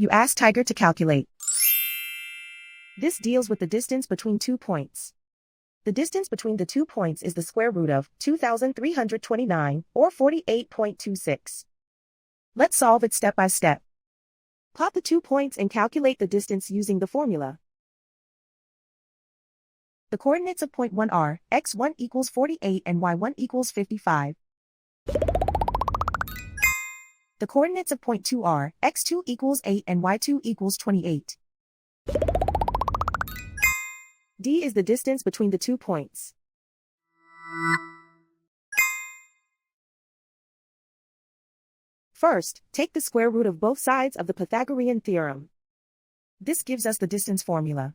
You ask Tiger to calculate. This deals with the distance between 2 points. The distance between the 2 points is the square root of 2,329, or 48.26. Let's solve it step by step. Plot the 2 points and calculate the distance using the formula. The coordinates of point 1 are x1 equals 48 and y1 equals 55. The coordinates of point 2 are x2 equals 8 and y2 equals 28. D is the distance between the 2 points. First, take the square root of both sides of the Pythagorean theorem. This gives us the distance formula.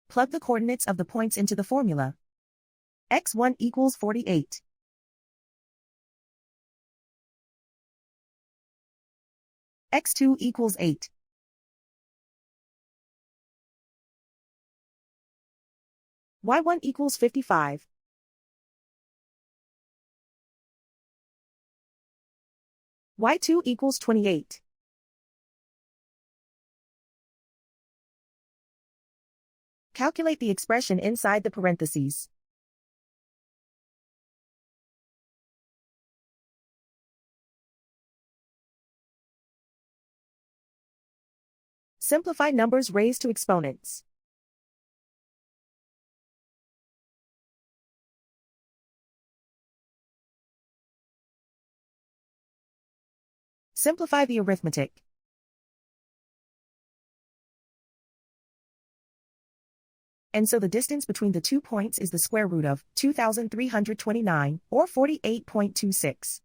Plug the coordinates of the points into the formula. x1 equals 48. x2 equals 8. y1 equals 55. y2 equals 28. Calculate the expression inside the parentheses. Simplify numbers raised to exponents. Simplify the arithmetic. And so the distance between the 2 points is the square root of 2,329, or 48.26.